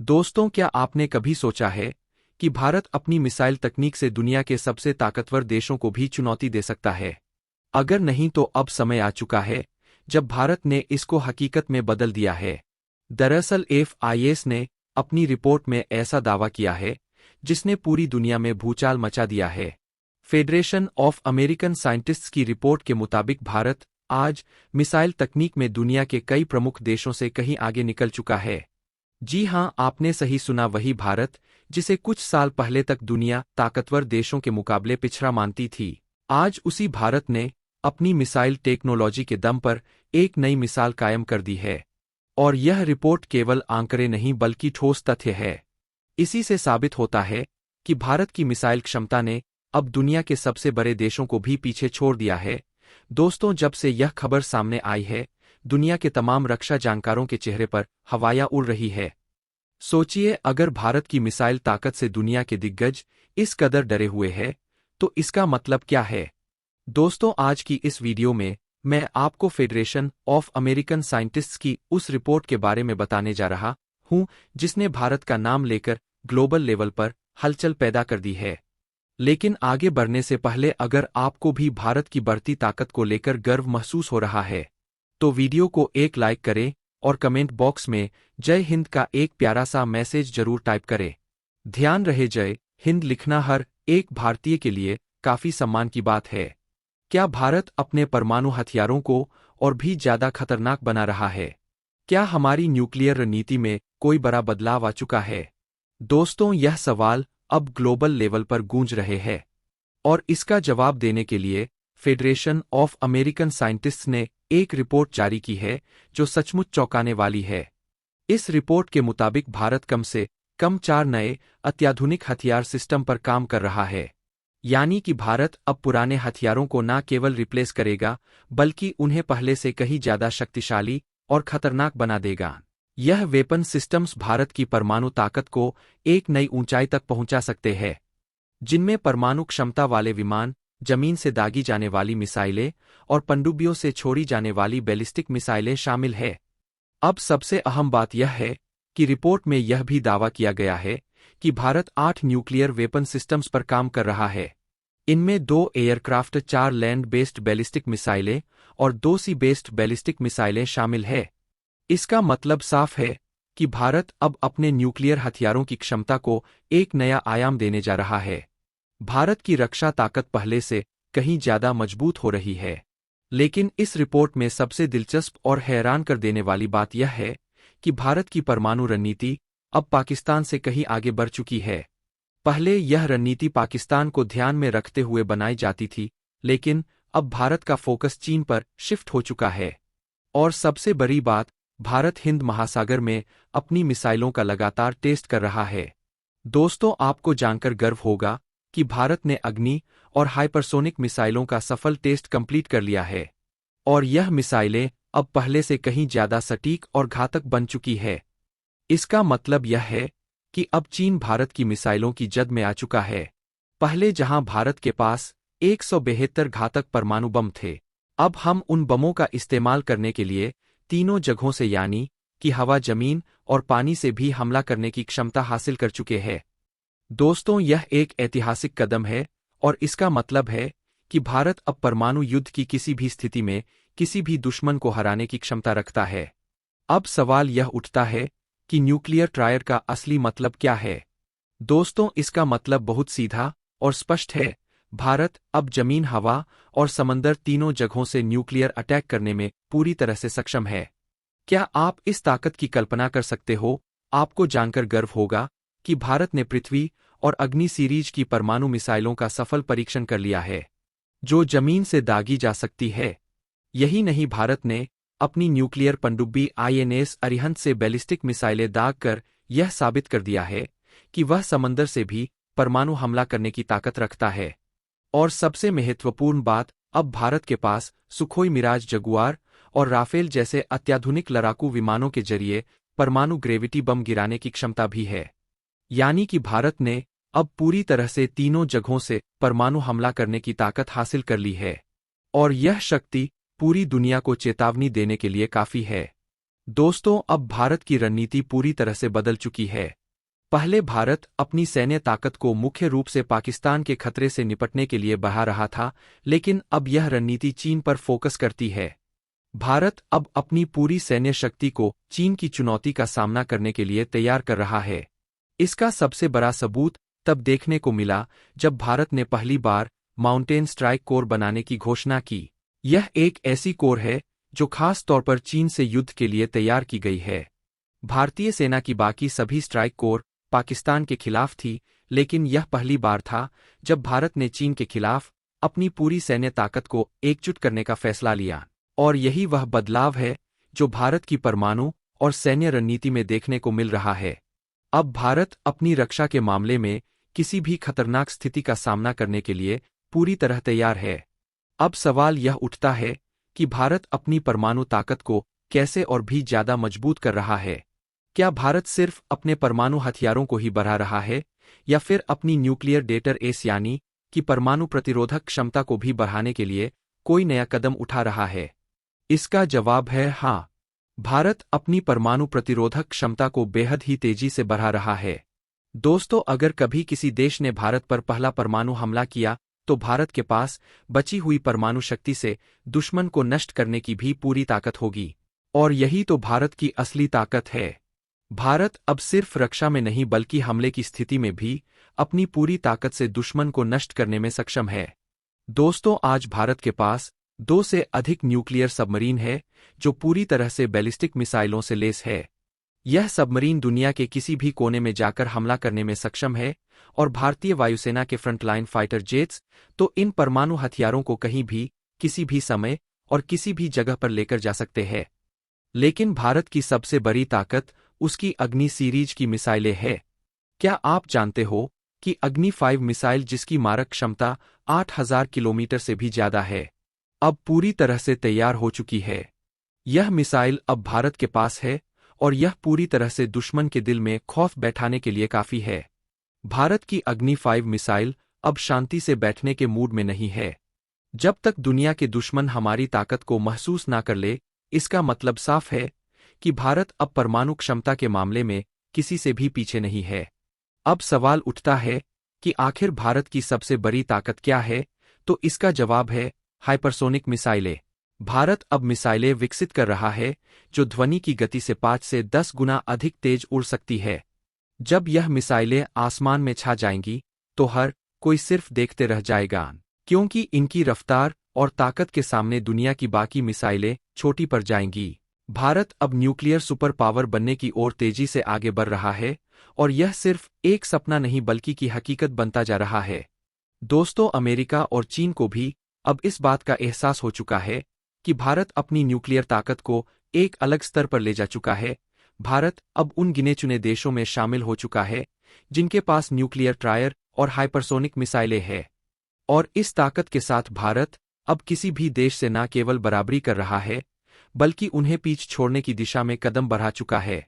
दोस्तों, क्या आपने कभी सोचा है कि भारत अपनी मिसाइल तकनीक से दुनिया के सबसे ताकतवर देशों को भी चुनौती दे सकता है? अगर नहीं तो अब समय आ चुका है जब भारत ने इसको हकीकत में बदल दिया है। दरअसल एफआईएस ने अपनी रिपोर्ट में ऐसा दावा किया है जिसने पूरी दुनिया में भूचाल मचा दिया है। फेडरेशन ऑफ अमेरिकन साइंटिस्ट्स की रिपोर्ट के मुताबिक भारत आज मिसाइल तकनीक में दुनिया के कई प्रमुख देशों से कहीं आगे निकल चुका है। जी हां, आपने सही सुना, वही भारत जिसे कुछ साल पहले तक दुनिया ताकतवर देशों के मुकाबले पिछड़ा मानती थी। आज उसी भारत ने अपनी मिसाइल टेक्नोलॉजी के दम पर एक नई मिसाल कायम कर दी है। और यह रिपोर्ट केवल आंकड़े नहीं बल्कि ठोस तथ्य है। इसी से साबित होता है कि भारत की मिसाइल क्षमता ने अब दुनिया के सबसे बड़े देशों को भी पीछे छोड़ दिया है। दोस्तों, जब से यह खबर सामने आई है, दुनिया के तमाम रक्षा जानकारों के चेहरे पर हवाइयां उड़ रही है। सोचिए, अगर भारत की मिसाइल ताकत से दुनिया के दिग्गज इस कदर डरे हुए हैं, तो इसका मतलब क्या है? दोस्तों, आज की इस वीडियो में मैं आपको फेडरेशन ऑफ अमेरिकन साइंटिस्ट्स की उस रिपोर्ट के बारे में बताने जा रहा हूं जिसने भारत का नाम लेकर ग्लोबल लेवल पर हलचल पैदा कर दी है। लेकिन आगे बढ़ने से पहले, अगर आपको भी भारत की बढ़ती ताकत को लेकर गर्व महसूस हो रहा है, तो वीडियो को एक लाइक करें और कमेंट बॉक्स में जय हिंद का एक प्यारा सा मैसेज जरूर टाइप करें। ध्यान रहे, जय हिंद लिखना हर एक भारतीय के लिए काफी सम्मान की बात है। क्या भारत अपने परमाणु हथियारों को और भी ज्यादा खतरनाक बना रहा है? क्या हमारी न्यूक्लियर रणनीति में कोई बड़ा बदलाव आ चुका है? दोस्तों, यह सवाल अब ग्लोबल लेवल पर गूंज रहे हैं। और इसका जवाब देने के लिए फेडरेशन ऑफ अमेरिकन साइंटिस्ट्स ने एक रिपोर्ट जारी की है जो सचमुच चौंकाने वाली है। इस रिपोर्ट के मुताबिक भारत कम से कम 4 नए अत्याधुनिक हथियार सिस्टम पर काम कर रहा है। यानी कि भारत अब पुराने हथियारों को न केवल रिप्लेस करेगा, बल्कि उन्हें पहले से कहीं ज्यादा शक्तिशाली और खतरनाक बना देगा। यह वेपन सिस्टम्स भारत की परमाणु ताकत को एक नई ऊंचाई तक पहुंचा सकते हैं, जिनमें परमाणु क्षमता वाले विमान, जमीन से दागी जाने वाली मिसाइलें और पनडुब्बियों से छोड़ी जाने वाली बैलिस्टिक मिसाइलें शामिल हैं। अब सबसे अहम बात यह है कि रिपोर्ट में यह भी दावा किया गया है कि भारत 8 न्यूक्लियर वेपन सिस्टम्स पर काम कर रहा है। इनमें 2 एयरक्राफ्ट, 4 लैंड बेस्ड बैलिस्टिक मिसाइलें और 2 सी बेस्ड बैलिस्टिक मिसाइलें शामिल है। इसका मतलब साफ है कि भारत अब अपने न्यूक्लियर हथियारों की क्षमता को एक नया आयाम देने जा रहा है। भारत की रक्षा ताकत पहले से कहीं ज्यादा मजबूत हो रही है। लेकिन इस रिपोर्ट में सबसे दिलचस्प और हैरान कर देने वाली बात यह है कि भारत की परमाणु रणनीति अब पाकिस्तान से कहीं आगे बढ़ चुकी है। पहले यह रणनीति पाकिस्तान को ध्यान में रखते हुए बनाई जाती थी, लेकिन अब भारत का फोकस चीन पर शिफ्ट हो चुका है। और सबसे बड़ी बात, भारत हिंद महासागर में अपनी मिसाइलों का लगातार टेस्ट कर रहा है। दोस्तों, आपको जानकर गर्व होगा कि भारत ने अग्नि और हाइपरसोनिक मिसाइलों का सफल टेस्ट कंप्लीट कर लिया है। और यह मिसाइलें अब पहले से कहीं ज्यादा सटीक और घातक बन चुकी है। इसका मतलब यह है कि अब चीन भारत की मिसाइलों की जद में आ चुका है। पहले जहां भारत के पास 172 घातक परमाणु बम थे, अब हम उन बमों का इस्तेमाल करने के लिए तीनों जगहों से, यानी कि हवा, जमीन और पानी से भी हमला करने की क्षमता हासिल कर चुके हैं। दोस्तों, यह एक ऐतिहासिक कदम है और इसका मतलब है कि भारत अब परमाणु युद्ध की किसी भी स्थिति में किसी भी दुश्मन को हराने की क्षमता रखता है। अब सवाल यह उठता है कि न्यूक्लियर ट्रायर का असली मतलब क्या है? दोस्तों, इसका मतलब बहुत सीधा और स्पष्ट है। भारत अब जमीन, हवा और समंदर तीनों जगहों से न्यूक्लियर अटैक करने में पूरी तरह से सक्षम है। क्या आप इस ताकत की कल्पना कर सकते हो? आपको जानकर गर्व होगा कि भारत ने पृथ्वी और अग्नि सीरीज की परमाणु मिसाइलों का सफल परीक्षण कर लिया है, जो जमीन से दागी जा सकती है। यही नहीं, भारत ने अपनी न्यूक्लियर पनडुब्बी आईएनएस अरिहंत से बैलिस्टिक मिसाइलें दाग कर यह साबित कर दिया है कि वह समंदर से भी परमाणु हमला करने की ताकत रखता है। और सबसे महत्वपूर्ण बात, अब भारत के पास सुखोई, मिराज, जगुआर और राफेल जैसे अत्याधुनिक लड़ाकू विमानों के जरिए परमाणु ग्रेविटी बम गिराने की क्षमता भी है। यानी कि भारत ने अब पूरी तरह से तीनों जगहों से परमाणु हमला करने की ताकत हासिल कर ली है। और यह शक्ति पूरी दुनिया को चेतावनी देने के लिए काफी है। दोस्तों, अब भारत की रणनीति पूरी तरह से बदल चुकी है। पहले भारत अपनी सैन्य ताकत को मुख्य रूप से पाकिस्तान के खतरे से निपटने के लिए बढ़ा रहा था, लेकिन अब यह रणनीति चीन पर फोकस करती है। भारत अब अपनी पूरी सैन्य शक्ति को चीन की चुनौती का सामना करने के लिए तैयार कर रहा है। इसका सबसे बड़ा सबूत तब देखने को मिला जब भारत ने पहली बार माउंटेन स्ट्राइक कोर बनाने की घोषणा की। यह एक ऐसी कोर है जो खास तौर पर चीन से युद्ध के लिए तैयार की गई है। भारतीय सेना की बाकी सभी स्ट्राइक कोर पाकिस्तान के खिलाफ थी, लेकिन यह पहली बार था जब भारत ने चीन के खिलाफ अपनी पूरी सैन्य ताकत को एकजुट करने का फैसला लिया। और यही वह बदलाव है जो भारत की परमाणु और सैन्य रणनीति में देखने को मिल रहा है। अब भारत अपनी रक्षा के मामले में किसी भी खतरनाक स्थिति का सामना करने के लिए पूरी तरह तैयार है। अब सवाल यह उठता है कि भारत अपनी परमाणु ताकत को कैसे और भी ज्यादा मजबूत कर रहा है। क्या भारत सिर्फ अपने परमाणु हथियारों को ही बढ़ा रहा है, या फिर अपनी न्यूक्लियर डेटर यानी कि परमाणु प्रतिरोधक क्षमता को भी बढ़ाने के लिए कोई नया कदम उठा रहा है? इसका जवाब है हाँ। भारत अपनी परमाणु प्रतिरोधक क्षमता को बेहद ही तेजी से बढ़ा रहा है। दोस्तों, अगर कभी किसी देश ने भारत पर पहला परमाणु हमला किया, तो भारत के पास बची हुई परमाणु शक्ति से दुश्मन को नष्ट करने की भी पूरी ताकत होगी। और यही तो भारत की असली ताकत है। भारत अब सिर्फ रक्षा में नहीं बल्कि हमले की स्थिति में भी अपनी पूरी ताकत से दुश्मन को नष्ट करने में सक्षम है। दोस्तों, आज भारत के पास 2 से अधिक न्यूक्लियर सबमरीन है जो पूरी तरह से बैलिस्टिक मिसाइलों से लैस है। यह सबमरीन दुनिया के किसी भी कोने में जाकर हमला करने में सक्षम है, और भारतीय वायुसेना के फ्रंटलाइन फाइटर जेट्स तो इन परमाणु हथियारों को कहीं भी, किसी भी समय और किसी भी जगह पर लेकर जा सकते हैं। लेकिन भारत की सबसे बड़ी ताकत उसकी अग्नि सीरीज की मिसाइलें हैं। क्या आप जानते हो कि अग्नि 5 मिसाइल, जिसकी मारक क्षमता 8000 किलोमीटर से भी ज्यादा है, अब पूरी तरह से तैयार हो चुकी है। यह मिसाइल अब भारत के पास है और यह पूरी तरह से दुश्मन के दिल में खौफ बैठाने के लिए काफी है। भारत की अग्नि 5 मिसाइल अब शांति से बैठने के मूड में नहीं है। जब तक दुनिया के दुश्मन हमारी ताकत को महसूस ना कर ले, इसका मतलब साफ है कि भारत अब परमाणु क्षमता के मामले में किसी से भी पीछे नहीं है। अब सवाल उठता है कि आखिर भारत की सबसे बड़ी ताकत क्या है? तो इसका जवाब है हाइपरसोनिक मिसाइलें। भारत अब मिसाइलें विकसित कर रहा है जो ध्वनि की गति से 5 से 10 गुना अधिक तेज उड़ सकती है। जब यह मिसाइलें आसमान में छा जाएंगी, तो हर कोई सिर्फ देखते रह जाएगा, क्योंकि इनकी रफ्तार और ताकत के सामने दुनिया की बाकी मिसाइलें छोटी पड़ जाएंगी। भारत अब न्यूक्लियर सुपर पावर बनने की ओर तेजी से आगे बढ़ रहा है, और यह सिर्फ एक सपना नहीं बल्कि की हकीकत बनता जा रहा है। दोस्तों, अमेरिका और चीन को भी अब इस बात का एहसास हो चुका है कि भारत अपनी न्यूक्लियर ताकत को एक अलग स्तर पर ले जा चुका है। भारत अब उन गिने चुने देशों में शामिल हो चुका है जिनके पास न्यूक्लियर ट्रायर और हाइपरसोनिक मिसाइलें हैं। और इस ताकत के साथ भारत अब किसी भी देश से न केवल बराबरी कर रहा है, बल्कि उन्हें पीछे छोड़ने की दिशा में कदम बढ़ा चुका है।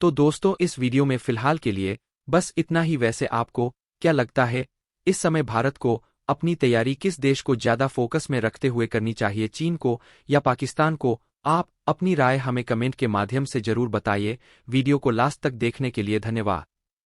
तो दोस्तों, इस वीडियो में फिलहाल के लिए बस इतना ही। वैसे आपको क्या लगता है, इस समय भारत को अपनी तैयारी किस देश को ज्यादा फोकस में रखते हुए करनी चाहिए, चीन को या पाकिस्तान को? आप अपनी राय हमें कमेंट के माध्यम से जरूर बताइए। वीडियो को लास्ट तक देखने के लिए धन्यवाद।